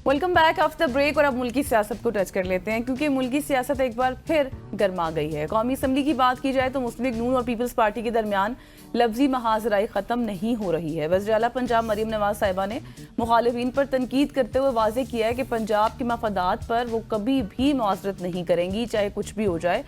Welcome back after break. اور اب ملکی سیاست کو ٹچ کر لیتے ہیں کیونکہ ملکی سیاست ایک بار پھر گرما گئی ہے. قومی اسمبلی کی بات کی جائے تو مسلم لیگ نون اور پیپلز پارٹی کے درمیان لفظی محاذرائی ختم نہیں ہو رہی ہے. وزیر اعلیٰ پنجاب مریم نواز صاحبہ نے مخالفین پر تنقید کرتے ہوئے واضح کیا ہے کہ پنجاب کے مفادات پر وہ کبھی بھی معذرت نہیں کریں گی چاہے کچھ بھی ہو جائے.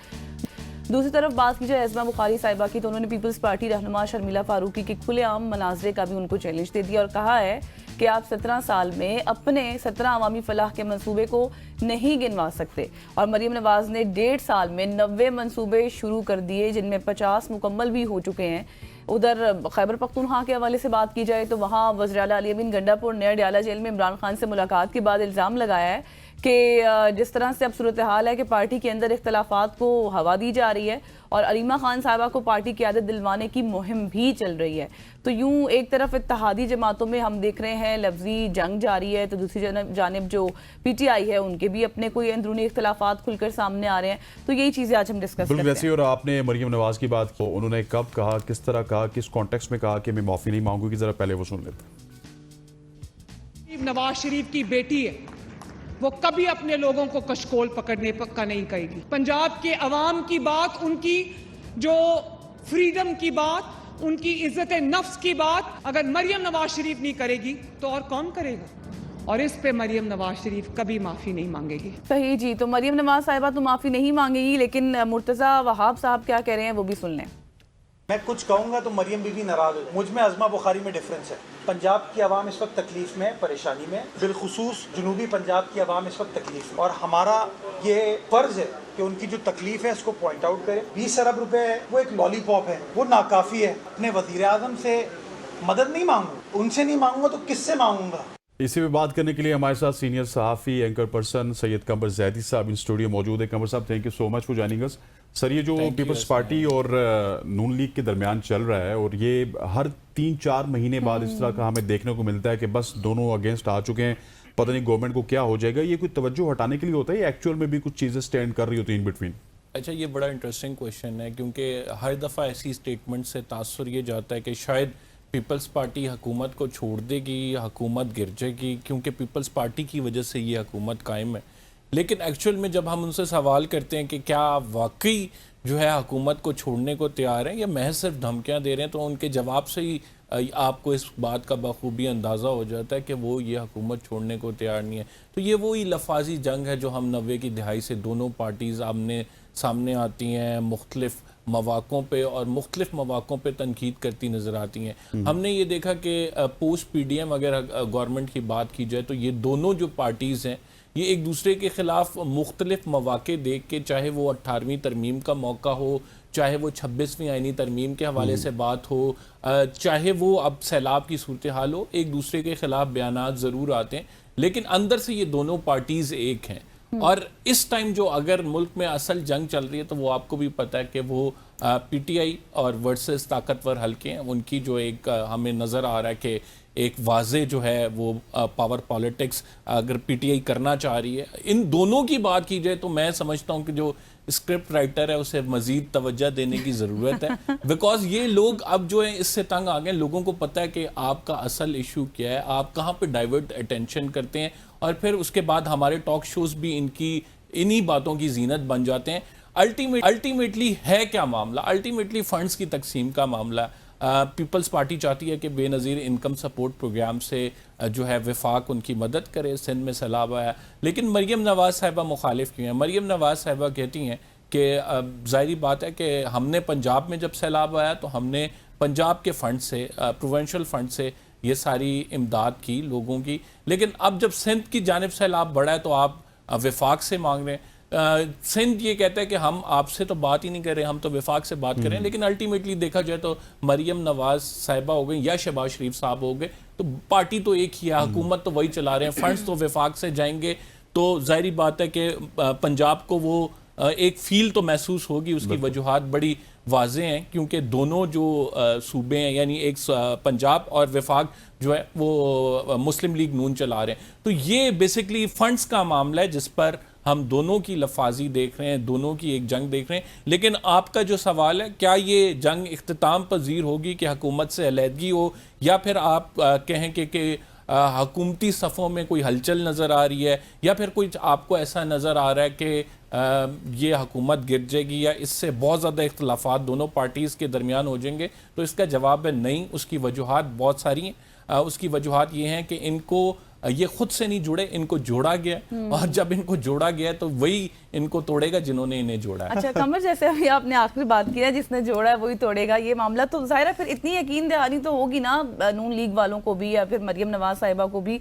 دوسری طرف بات کی جائے عظمیٰ بخاری صاحبہ کی تو انہوں نے پیپلز پارٹی رہنما شرمیلا فاروقی کے کھلے عام مناظرے کا بھی ان کو چیلنج دے دیا اور کہا ہے کہ آپ 17 سال میں اپنے 17 عوامی فلاح کے منصوبے کو نہیں گنوا سکتے. اور مریم نواز نے 1.5 سال میں 90 منصوبے شروع کر دیے جن میں 50 مکمل بھی ہو چکے ہیں. ادھر خیبر پختونخوا کے حوالے سے بات کی جائے تو وہاں وزیر اعلیٰ علی امین گنڈا پور نے ڈیالہ جیل میں عمران خان سے ملاقات کے بعد الزام لگایا ہے کہ جس طرح سے اب صورتحال ہے کہ پارٹی کے اندر اختلافات کو ہوا دی جا رہی ہے اور علیمہ خان صاحبہ کو پارٹی کی عادت دلوانے کی مہم بھی چل رہی ہے. تو یوں ایک طرف اتحادی جماعتوں میں ہم دیکھ رہے ہیں لفظی جنگ جاری ہے تو دوسری جانب جو پی ٹی آئی ہے ان کے بھی اپنے کوئی اندرونی اختلافات کھل کر سامنے آ رہے ہیں. تو یہی چیزیں آج ہم ڈسکس کرتے ہیں. اور آپ نے مریم نواز کی بات کو انہوں نے کب کہا, کس طرح کہا, کس کانٹیکسٹ میں کہا کہ میں معافی نہیں مانگوں گی, ذرا پہلے وہ سن لیتے ہیں. نواز شریف کی بیٹی ہے, وہ کبھی اپنے لوگوں کو کشکول پکڑنے کا نہیں کہے گی. پنجاب کے عوام کی بات, ان کی جو فریڈم کی بات, ان کی عزت نفس کی بات اگر مریم نواز شریف نہیں کرے گی تو اور کون کرے گا؟ اور اس پہ مریم نواز شریف کبھی معافی نہیں مانگے گی. صحیح جی. تو مریم نواز صاحبہ تو معافی نہیں مانگے گی, لیکن مرتضیٰ وہاب صاحب کیا کہہ رہے ہیں وہ بھی سن لیں. میں کچھ کہوں گا تو مریم بی بی ناراض ہو. مجھ میں عظمیٰ بخاری میں ڈیفرنس ہے. پنجاب کی عوام اس وقت تکلیف میں, پریشانی میں, بالخصوص جنوبی پنجاب کی عوام اس وقت تکلیف میں, اور ہمارا یہ فرض ہے کہ ان کی جو تکلیف ہے اس کو پوائنٹ آؤٹ کریں. 20 ارب روپے ہے وہ ایک لالی پاپ ہے, وہ ناکافی ہے. اپنے وزیر اعظم سے مدد نہیں مانگوں, ان سے نہیں مانگوں گا تو کس سے مانگوں گا؟ اسی پہ بات کرنے کے لیے ہمارے ساتھ سینئر صحافی اینکر پرسن سید قمر زیدی صاحب ان اسٹوڈیو موجود ہیں. Qamar sahab, thank you so much for joining us. Sir, یہ جو پیپلز پارٹی اور نون لیگ کے درمیان چل رہا ہے اور یہ ہر 3-4 مہینے بعد اس طرح کا ہمیں دیکھنے کو ملتا ہے کہ بس دونوں اگینسٹ آ چکے ہیں, پتہ نہیں گورنمنٹ کو کیا ہو جائے گا, یہ کوئی توجہ ہٹانے کے لیے ہوتا ہے یا ایکچوئل میں بھی کچھ چیزیں سٹینڈ کر رہی ہوتی ہیں ان بٹوین؟ اچھا, یہ بڑا انٹرسٹنگ کویشچن ہے کیونکہ ہر دفعہ ایسی سٹیٹمنٹ سے تاثر یہ جاتا ہے کہ شاید پیپلز پارٹی حکومت کو چھوڑ دے گی, حکومت گر جائے گی کیونکہ پیپلز پارٹی کی وجہ سے یہ حکومت قائم ہے. لیکن ایکچوئل میں جب ہم ان سے سوال کرتے ہیں کہ کیا واقعی جو ہے حکومت کو چھوڑنے کو تیار ہیں یا محض صرف دھمکیاں دے رہے ہیں, تو ان کے جواب سے ہی آپ کو اس بات کا بخوبی اندازہ ہو جاتا ہے کہ وہ یہ حکومت چھوڑنے کو تیار نہیں ہے. تو یہ وہی لفاظی جنگ ہے جو ہم 90 کی دہائی سے دونوں پارٹیز آمنے سامنے آتی ہیں, مختلف مواقعوں پہ اور مختلف مواقعوں پہ تنقید کرتی نظر آتی ہیں. ہم نے یہ دیکھا کہ پوسٹ پی ڈی ایم اگر گورنمنٹ کی بات کی جائے تو یہ دونوں جو پارٹیز ہیں یہ ایک دوسرے کے خلاف مختلف مواقع دیکھ کے, چاہے وہ 18ویں ترمیم کا موقع ہو, چاہے وہ 26ویں آئینی ترمیم کے حوالے سے بات ہو, چاہے وہ اب سیلاب کی صورتحال ہو, ایک دوسرے کے خلاف بیانات ضرور آتے ہیں لیکن اندر سے یہ دونوں پارٹیز ایک ہیں. اور اس ٹائم جو اگر ملک میں اصل جنگ چل رہی ہے تو وہ آپ کو بھی پتہ ہے کہ وہ پی ٹی آئی اور ورسز طاقتور حلقے ہیں, ان کی جو ایک ہمیں نظر آ رہا ہے کہ ایک واضح جو ہے وہ پاور پالیٹکس اگر پی ٹی آئی کرنا چاہ رہی ہے. ان دونوں کی بات کی جائے تو میں سمجھتا ہوں کہ جو اسکرپٹ رائٹر ہے اسے مزید توجہ دینے کی ضرورت ہے بیکاز یہ لوگ اب جو ہیں اس سے تنگ آ گئے. لوگوں کو پتہ ہے کہ آپ کا اصل ایشو کیا ہے, آپ کہاں پہ ڈائیورٹ اٹینشن کرتے ہیں, اور پھر اس کے بعد ہمارے ٹاک شوز بھی انہی باتوں کی زینت بن جاتے ہیں. الٹیمیٹلی ہے کیا معاملہ؟ الٹیمیٹلی فنڈز کی تقسیم کا معاملہ. پیپلز پارٹی چاہتی ہے کہ بے نظیر انکم سپورٹ پروگرام سے جو ہے وفاق ان کی مدد کرے. سندھ میں سیلاب آیا لیکن مریم نواز صاحبہ مخالف کیوں ہیں؟ مریم نواز صاحبہ کہتی ہیں کہ ظاہری بات ہے کہ ہم نے پنجاب میں جب سیلاب آیا تو ہم نے پنجاب کے فنڈ سے, پروونشل فنڈ سے یہ ساری امداد کی لوگوں کی, لیکن اب جب سندھ کی جانب سیلاب بڑھا ہے تو آپ وفاق سے مانگ رہے ہیں. سندھ یہ کہتا ہے کہ ہم آپ سے تو بات ہی نہیں کر رہے, ہم تو وفاق سے بات کر رہے ہیں. لیکن الٹیمیٹلی دیکھا جائے تو مریم نواز صاحبہ ہو گئے یا شہباز شریف صاحب ہو گئے تو پارٹی تو ایک ہی ہے, حکومت تو وہی چلا رہے ہیں, فنڈز تو وفاق سے جائیں گے. تو ظاہری بات ہے کہ پنجاب کو وہ ایک فیل تو محسوس ہوگی. اس کی وجوہات بڑی واضح ہیں کیونکہ دونوں جو صوبے ہیں یعنی ایک پنجاب اور وفاق جو ہے وہ مسلم لیگ نون چلا رہے ہیں. تو یہ بیسکلی فنڈز کا معاملہ ہے جس پر ہم دونوں کی لفاظی دیکھ رہے ہیں, دونوں کی ایک جنگ دیکھ رہے ہیں. لیکن آپ کا جو سوال ہے کیا یہ جنگ اختتام پذیر ہوگی کہ حکومت سے علیحدگی ہو, یا پھر آپ کہیں کہ حکومتی صفوں میں کوئی ہلچل نظر آ رہی ہے یا پھر کوئی آپ کو ایسا نظر آ رہا ہے کہ یہ حکومت گر جائے گی یا اس سے بہت زیادہ اختلافات دونوں پارٹیز کے درمیان ہو جائیں گے؟ تو اس کا جواب ہے نہیں. اس کی وجوہات بہت ساری ہیں. اس کی وجوہات یہ ہیں کہ ان کو یہ خود سے نہیں جڑے, ان کو جوڑا گیا, اور جب ان کو جوڑا گیا تو وہی ان کو توڑے گا جنہوں نے انہیں جوڑا ہے. اچھا قمر, جیسے ابھی آپ نے آخری بات کی ہے جس نے جوڑا ہے وہی توڑے گا, یہ معاملہ تو ظاہر ہے پھر اتنی یقین دہانی تو ہوگی نا نون لیگ والوں کو بھی یا پھر مریم نواز صاحبہ کو بھی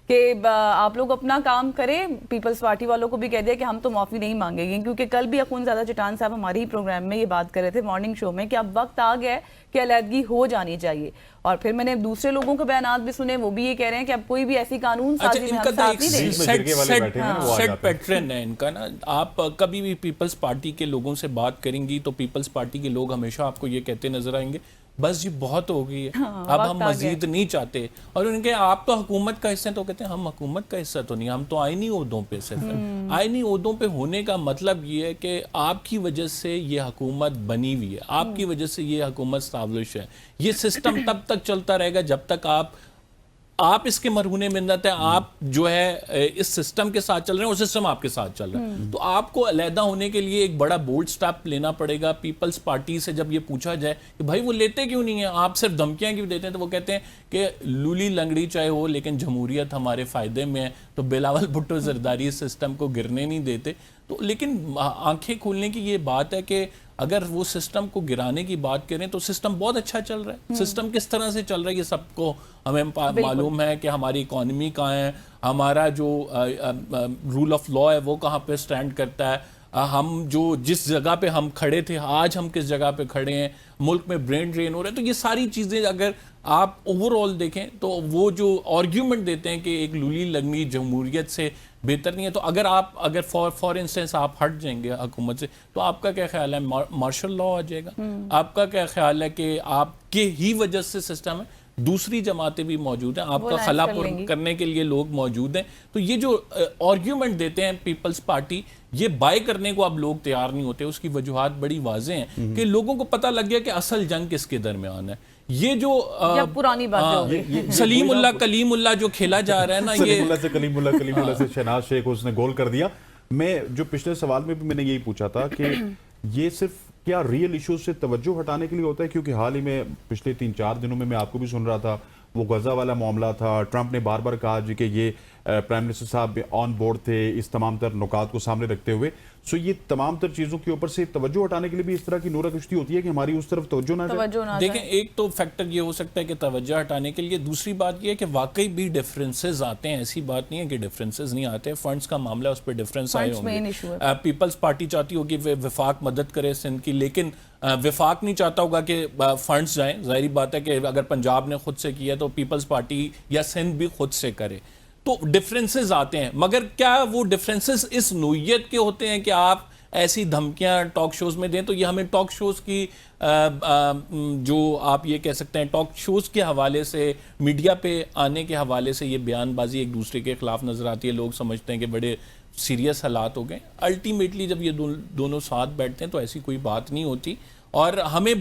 کہ آپ لوگ اپنا کام کریں. پیپلز پارٹی والوں کو بھی کہہ دیا کہ ہم تو معافی نہیں مانگیں گے, کیونکہ کل بھی اخون زادہ چٹان صاحب ہماری پروگرام میں یہ بات کر رہے تھے مارننگ شو میں کہ اب وقت آ گیا ہے کہ علیحدگی ہو جانی چاہیے. اور پھر میں نے دوسرے لوگوں کے بیانات بھی سنے, وہ بھی یہ کہہ رہے ہیں کہ اب کوئی بھی ایسی قانون سازی میں ہم ساتھ نہیں دیں گے. سیٹ پیٹرن ہے ان کا نا. آپ کبھی بھی پیپلز پارٹی کے لوگوں سے بات کریں گی تو پیپلز پارٹی کے لوگ ہمیشہ آپ کو یہ کہتے نظر آئیں گے بس جی بہت ہو گئی ہے, اب ہم مزید نہیں چاہتے. اور ان کے آپ تو حکومت کا حصہ ہیں, تو کہتے ہیں ہم حکومت کا حصہ تو نہیں, ہم تو آئینی عہدوں پہ صرف ہیں. آئینی عہدوں پہ ہونے کا مطلب یہ ہے کہ آپ کی وجہ سے یہ حکومت بنی ہوئی ہے, آپ کی وجہ سے یہ حکومت اسٹیبلش ہے. یہ سسٹم تب تک چلتا رہے گا جب تک آپ اس کے مرہون منت ہیں, آپ جو ہے اس سسٹم کے ساتھ چل رہے ہیں اور سسٹم آپ کے ساتھ چل رہا ہے. تو آپ کو علیحدہ ہونے کے لیے ایک بڑا بولڈ سٹیپ لینا پڑے گا. پیپلز پارٹی سے جب یہ پوچھا جائے کہ بھائی وہ لیتے کیوں نہیں ہیں, آپ صرف دھمکیاں کیوں دیتے ہیں, تو وہ کہتے ہیں کہ لولی لنگڑی چاہے ہو لیکن جمہوریت ہمارے فائدے میں ہے, تو بلاول بھٹو زرداری اس سسٹم کو گرنے نہیں دیتے. تو لیکن آنکھیں کھولنے کی یہ بات ہے کہ اگر وہ سسٹم کو گرانے کی بات کریں تو سسٹم بہت اچھا چل رہا ہے. سسٹم کس طرح سے چل رہا ہے یہ سب کو ہمیں معلوم ہے کہ ہماری اکانومی کہاں ہے, ہمارا جو رول آف لا ہے وہ کہاں پہ سٹینڈ کرتا ہے, ہم جو جس جگہ پہ ہم کھڑے تھے آج ہم کس جگہ پہ کھڑے ہیں, ملک میں برین ڈرین ہو رہا ہے. تو یہ ساری چیزیں اگر آپ اوور آل دیکھیں تو وہ جو آرگیومنٹ دیتے ہیں کہ ایک لولی لگنی جمہوریت سے بہتر نہیں ہے, تو اگر فار انسٹنس آپ ہٹ جائیں گے حکومت سے تو آپ کا کیا خیال ہے مارشل لا آ جائے گا؟ آپ کا کیا خیال ہے کہ آپ کے ہی وجہ سے سسٹم ہے, دوسری جماعتیں بھی موجود ہیں, آپ کا خلا پر کرنے کے لیے لوگ موجود ہیں. تو یہ جو آرگیومنٹ دیتے ہیں پیپلز پارٹی, یہ بائی کرنے کو اب لوگ تیار نہیں ہوتے. اس کی وجوہات بڑی واضح ہیں کہ لوگوں کو پتہ لگ گیا کہ اصل جنگ کس کے درمیان ہے. یہ جو پرانی باتیں سلیم اللہ کلیم اللہ جو کھیلا جا رہا ہے نا, سلیم اللہ سے کلیم اللہ سے شہناز شیخ اس نے گول کر دیا. میں جو پچھلے سوال میں بھی میں نے یہی پوچھا تھا کہ یہ صرف کیا ریئل ایشوز سے توجہ ہٹانے کے لیے ہوتا ہے, کیونکہ حال ہی میں پچھلے 3-4 دنوں میں آپ کو بھی سن رہا تھا وہ غزہ والا معاملہ تھا. ٹرمپ نے بار بار کہا جی کہ یہ پرائم منسٹر صاحب آن بورڈ تھے اس تمام تر نکات کو سامنے رکھتے ہوئے. سو یہ تمام تر چیزوں کے اوپر سے توجہ ہٹانے کے لیے بھی اس طرح کی نورہ کشتی ہوتی ہے کہ ہماری اس طرف توجہ نہ جائے. دیکھیں ایک تو فیکٹر یہ ہو سکتا ہے کہ توجہ ہٹانے کے لیے, دوسری بات یہ ہے کہ واقعی بھی ڈفرینسز آتے ہیں. ایسی بات نہیں ہے کہ ڈفرینسز نہیں آتے, فنڈز کا معاملہ اس پہ ڈفرینس آئے ہوں گے. پیپلز پارٹی چاہتی ہوگی وفاق مدد کرے سندھ کی, لیکن وفاق نہیں چاہتا ہوگا کہ فنڈز جائیں. ظاہری بات ہے کہ اگر پنجاب نے خود سے کیا تو پیپلز پارٹی یا سندھ بھی خود سے کرے. تو ڈفرینسز آتے ہیں, مگر کیا وہ ڈفرینسز اس نوعیت کے ہوتے ہیں کہ آپ ایسی دھمکیاں ٹاک شوز میں دیں؟ تو یہ ہمیں ٹاک شوز کی جو آپ یہ کہہ سکتے ہیں ٹاک شوز کے حوالے سے, میڈیا پہ آنے کے حوالے سے یہ بیان بازی ایک دوسرے کے خلاف نظر آتی ہے. لوگ سمجھتے ہیں کہ بڑے سیریس حالات ہو گئے. الٹیمیٹلی جب یہ دونوں ساتھ بیٹھتے ہیں تو ایسی کوئی بات نہیں ہوتی. اور ہمیں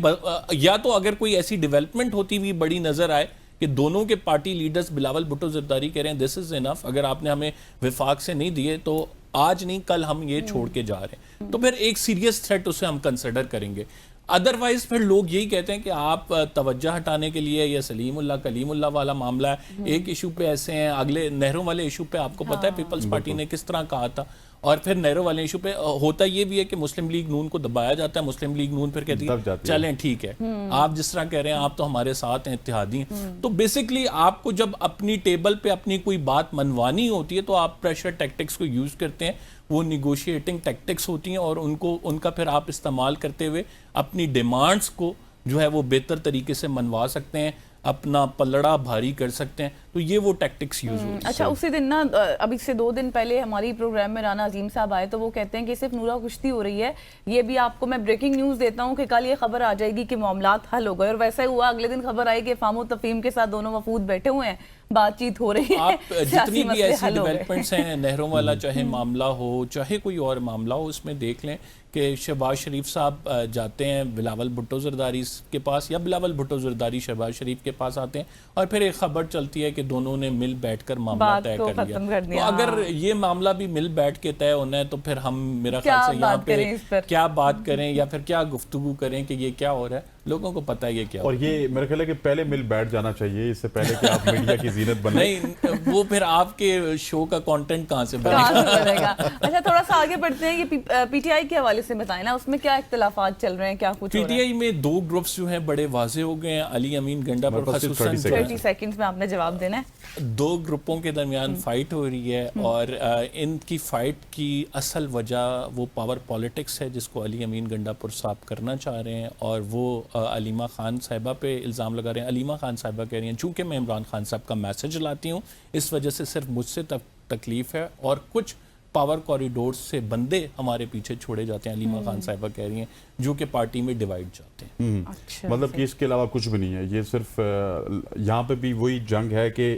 یا تو اگر کوئی ایسی ڈیولپمنٹ ہوتی ہوئی بڑی نظر آئے کہ دونوں کے پارٹی لیڈرز بلاول بھٹو زرداری کہہ رہے ہیں دس از انف, اگر آپ نے ہمیں وفاق سے نہیں دیے تو آج نہیں کل ہم یہ چھوڑ کے جا رہے ہیں, تو پھر ایک سیریس تھریٹ اسے ہم کنسیڈر کریں گے. ادروائز پھر لوگ یہی کہتے ہیں کہ آپ توجہ ہٹانے کے لیے یہ سلیم اللہ کلیم اللہ والا معاملہ ہے, ایک ایشو پہ ایسے ہیں, اگلے نہروں والے ایشو پہ آپ کو پتہ ہے پیپلز پارٹی نے کس طرح کہا تھا, اور پھر نہروں والے ایشو پہ ہوتا یہ بھی ہے کہ مسلم لیگ نون کو دبایا جاتا ہے. مسلم لیگ نون پھر کہتی ہے چلیں ٹھیک ہے, آپ جس طرح کہہ رہے ہیں آپ تو ہمارے ساتھ ہیں, اتحادی ہیں. تو بیسکلی آپ کو جب اپنی ٹیبل پہ اپنی کوئی بات منوانی ہوتی ہے تو آپ پریشر ٹیکٹکس کو یوز کرتے ہیں, وہ نیگوشیٹنگ ٹیکٹکس ہوتی ہیں, اور ان کا پھر آپ استعمال کرتے ہوئے اپنی ڈیمانڈز کو جو ہے وہ بہتر طریقے سے منوا سکتے ہیں, اپنا پلڑا بھاری کر سکتے ہیں. تو یہ وہ ٹیکٹکس یوز ہوتی ہیں. اچھا اسی دن نا, ابھی سے 2 دن پہلے ہماری پروگرام میں رانا عظیم صاحب آئے تو وہ کہتے ہیں کہ صرف نورہ کشتی ہو رہی ہے. یہ بھی آپ کو میں بریکنگ نیوز دیتا ہوں کہ کل یہ خبر آ جائے گی کہ معاملات حل ہو گئے, اور ویسا ہی ہوا. اگلے دن خبر آئی کہ فام و تفہیم کے ساتھ دونوں وفود بیٹھے ہوئے ہیں, بات چیت ہو رہی ہے, آپ جتنی بھی ایسی ڈیولپمنٹس ہیں نہروں والا چاہے معاملہ ہو چاہے کوئی اور معاملہ ہو, اس میں دیکھ لیں کہ شہباز شریف صاحب جاتے ہیں بلاول بھٹو زرداری کے پاس, یا بلاول بھٹو زرداری شہباز شریف کے پاس آتے ہیں, اور پھر ایک خبر چلتی ہے کہ دونوں نے مل بیٹھ کر معاملہ بات طے کو کر ختم لیا. کر تو دیا. اگر یہ معاملہ بھی مل بیٹھ کے طے ہونا ہے تو پھر ہم میرا کیا خیال سے یہاں بات پہ کریں اس پر؟ کیا بات کریں یا پھر کیا گفتگو کریں کہ یہ کیا ہو رہا ہے. لوگوں کو پتہ ہے یہ کیا ہو اور رہا ہے. یہ میرا خیال ہے کہ پہلے مل بیٹھ جانا چاہیے اس سے پہلے کہ آپ میڈیا کی زینت بنیں. نہیں وہ پھر آپ کے شو کا کانٹینٹ کہاں سے بنے کہاں گا. سے بنے گا. اچھا تھوڑا سا آگے بڑھتے ہیں, یہ پی ٹی آئی کے حوالے سے بتائیں نا, اس میں کیا اختلافات چل رہے ہیں, کیا کچھ پی ہو ٹی رہا ہے؟ آئی میں دو گروپس جو ہیں بڑے واضح ہو گئے ہیں. علی امین گنڈا پر میرے پاس صرف خصوصاً 30 سیکنڈز میں آپ نے جواب دینا ہے. دو گروپوں کے درمیان فائٹ ہو رہی ہے اور ان کی فائٹ کی اصل وجہ وہ پاور پالیٹکس ہے جس کو علی امین گنڈا پر صاف کرنا چاہ رہے ہیں, اور وہ علیمہ خان صاحبہ پہ الزام لگا رہے ہیں. علیمہ خان صاحبہ کہہ رہی ہیں چونکہ میں عمران خان صاحب کا میسج لاتی ہوں اس وجہ سے صرف مجھ سے تکلیف ہے, اور کچھ پاور کوریڈور سے بندے ہمارے پیچھے چھوڑے جاتے ہیں. علیمہ خان صاحبہ کہہ رہی ہیں جو کہ پارٹی میں ڈیوائیڈ چاہتے ہیں. اچھا مطلب کہ اس کے علاوہ کچھ بھی نہیں ہے, یہ صرف یہاں پہ بھی وہی جنگ ہے کہ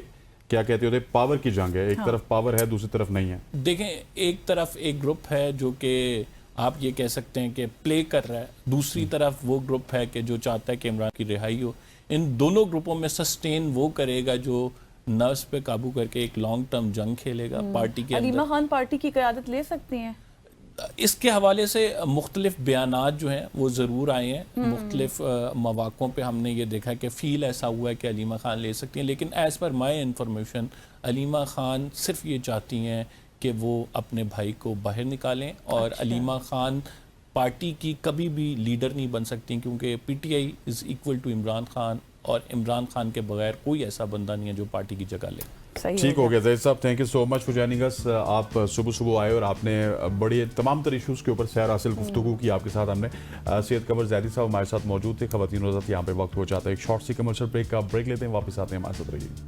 کیا کہتے ہوتے پاور کی جنگ ہے. ایک طرف پاور ہے دوسری طرف نہیں ہے. دیکھیں ایک طرف ایک گروپ ہے جو کہ آپ یہ کہہ سکتے ہیں کہ پلے کر رہا ہے, دوسری طرف وہ گروپ ہے کہ جو چاہتا ہے کہ عمران کی رہائی ہو. ان دونوں گروپوں میں سسٹین وہ کرے گا جو نرس پہ قابو کر کے ایک لانگ ٹرم جنگ کھیلے گا پارٹی کے علیمہ اندر. خان پارٹی کی قیادت لے سکتی ہیں؟ اس کے حوالے سے مختلف بیانات جو ہیں وہ ضرور آئے ہیں. مختلف مواقعوں پہ ہم نے یہ دیکھا کہ فیل ایسا ہوا ہے کہ علیمہ خان لے سکتی ہیں, لیکن as per my information Aleema Khan صرف یہ چاہتی ہیں کہ وہ اپنے بھائی کو باہر نکالیں, اور علیمہ خان پارٹی کی کبھی بھی لیڈر نہیں بن سکتی کیونکہ P T I is equal to Imran Khan, اور عمران خان کے بغیر کوئی ایسا بندہ نہیں ہے جو پارٹی کی جگہ لے. ٹھیک ہو گیا Zaid sahab, thank you so much for joining us. آپ صبح آئے اور آپ نے بڑے تمام تر ایشوز کے اوپر سیر حاصل گفتگو کی آپ کے ساتھ. ہم نے سید قمر زیدی صاحب ہمارے ساتھ موجود تھے. خواتین و حضرات یہاں پہ وقت ہو جاتا ہے ایک شارٹ سی کمرشل بریک کا. بریک لیتے ہیں, واپس آتے ہیں, ہمارے ساتھ رہیے.